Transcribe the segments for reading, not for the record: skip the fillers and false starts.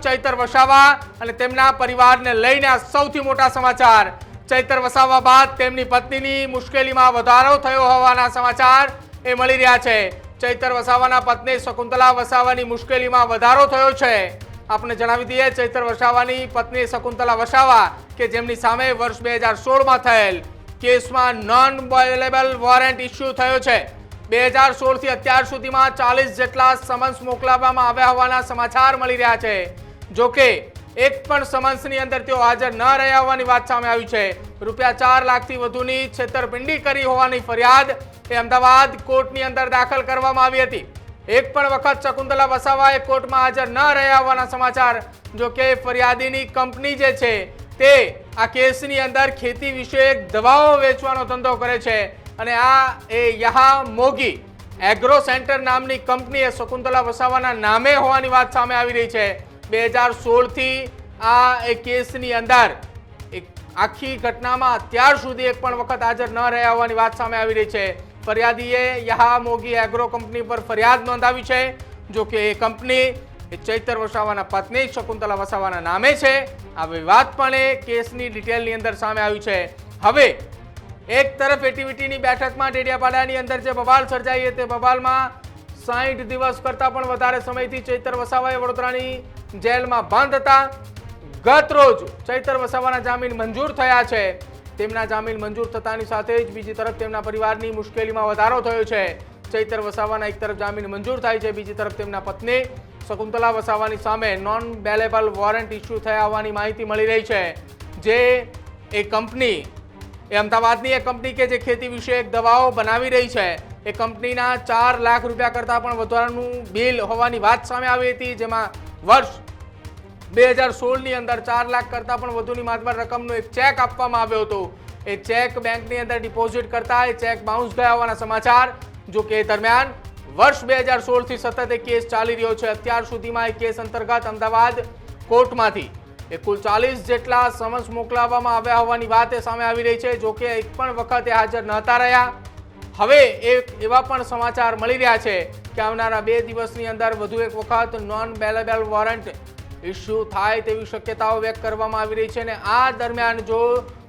ચૈતર વસાવા અને તેમના પરિવારને લઈને આ સૌથી મોટા સમાચાર। ચૈતર વસાવા બાદ તેમની પત્નીની મુશ્કેલીમાં વધારો થયો હોવાના સમાચાર એ મળી રહ્યા છે। ચૈતર વસાવાના પત્ની શકુંતલા વસાવાની મુશ્કેલીમાં વધારો થયો છે। આપને જણાવી દઈએ, ચૈતર વસાવાની પત્ની શકુંતલા વસાવા કે જેમની સામે વર્ષ 2016માં થયેલ કેસમાં નોન બેલેબલ વોરંટ ઇસ્યુ થયો છે। 2016 થી અત્યાર સુધીમાં 40 જેટલા સમન્સ મોકલવામાં આવ્યા હોવાના સમાચાર મળી રહ્યા છે। જો કે એક પણ સમન્સની અંદર તેઓ હાજર ન રહ્યા હોવાની વાત સામે આવી છે। રૂપિયા 4 લાખથી વધુની છેતરપિંડી કરી હોવાની ફરિયાદ એ અમદાવાદ કોર્ટની અંદર દાખલ કરવામાં આવી હતી। એક પણ વખત શકુંતલા વસાવાએ કોર્ટમાં હાજર ન રહ્યા હોવાના સમાચાર। જો કે ફરિયાદીની કંપની જે છે તે આ કેસની અંદર ખેતી વિષયક દવાઓ વેચવાનો ધંધો કરે છે અને આ એ યહા મોગી એગ્રો સેન્ટર નામની કંપની એ શકુંતલા વસાવાના નામે હોવાની વાત સામે આવી રહી છે। 2016 થી આ એ કેસની અંદર એક આખી ઘટનામાં અત્યાર સુધી એક પણ વખત હાજર ન રહ્યા હોવાની વાત સામે આવી રહી છે। ફરિયાદીએ યહા મોગી એગ્રો કંપની પર ફરિયાદ નોંધાવી છે। જો કે એ કંપની એ ચૈતર વસાવાના પત્ની શકુંતલા વસાવાના નામે છે। આ વિવાદ પણ એ કેસની ડિટેલની અંદર સામે આવ્યું છે। હવે એક તરફ એટીવીટીની બેઠકમાં ડેડિયાપાડાની અંદર જે બબાલ સર્જાઈ તે બબાલમાં 60 દિવસ કરતાં પણ વધારે સમયથી ચૈતર વસાવાએ વડોદરાની જેલમાં બંધ હતા। ગત રોજ ચૈતર વસાવાના જામીન મંજૂર થયા છે। તેમના જામીન મંજૂર થતાની સાથે જ બીજી તરફ તેમના પરિવારની મુશ્કેલીમાં વધારો થયો છે। ચૈતર વસાવાના એક તરફ જામીન મંજૂર થાય છે, બીજી તરફ તેમના પત્ની શકુંતલા વસાવાની સામે નોન બેલેબલ વોરંટ ઇસ્યુ થયા હોવાની માહિતી મળી રહી છે। જે એ કંપની એ અમદાવાદની એક કંપની કે જે ખેતી વિષયક દવાઓ બનાવી રહી છે એ કંપનીના 4 લાખ રૂપિયા કરતાં પણ વધારાનું બિલ હોવાની વાત સામે આવી હતી। જેમાં વર્ષ 2016ની અંદર 4 લાખ કરતાં પણ વધુની માતબર રકમનો એક ચેક આપવામાં આવ્યો હતો। એ ચેક બેંકની અંદર ડિપોઝિટ કરતા એ ચેક બાઉન્સ ગયા હોવાના સમાચાર। જો કે દરમિયાન વર્ષ 2016 થી સતત એ કેસ ચાલી રહ્યો છે। અત્યાર સુધીમાં એ કેસ અંતર્ગત અમદાવાદ કોર્ટમાંથી એ કુલ 40 જેટલા સમન્સ મોકલાવવામાં આવ્યા હોવાની વાત સામે આવી રહી છે। જો કે એક પણ વખત એ હાજર નહોતા રહ્યા। હવે એવા પણ સમાચાર મળી રહ્યા છે કે આવનારા 2 દિવસની અંદર વધુ એક વખત નોન બેલેબલ વોરંટ ઇસ્યુ થાય તેવી શક્યતાઓ વ્યક્ત કરવામાં આવી રહી છે। અને આ દરમિયાન જો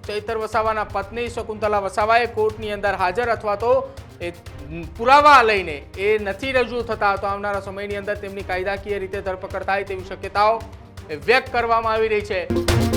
ચૈતર વસાવાના પત્ની શકુંતલા વસાવાએ કોર્ટની અંદર હાજર અથવા તો એ પુરાવા લઈને એ નથી રજૂ થતા તો આવનારા સમયની અંદર તેમની કાયદાકીય રીતે ધરપકડ થાય તેવી શક્યતાઓ વ્યક્ત કરવામાં આવી રહી છે।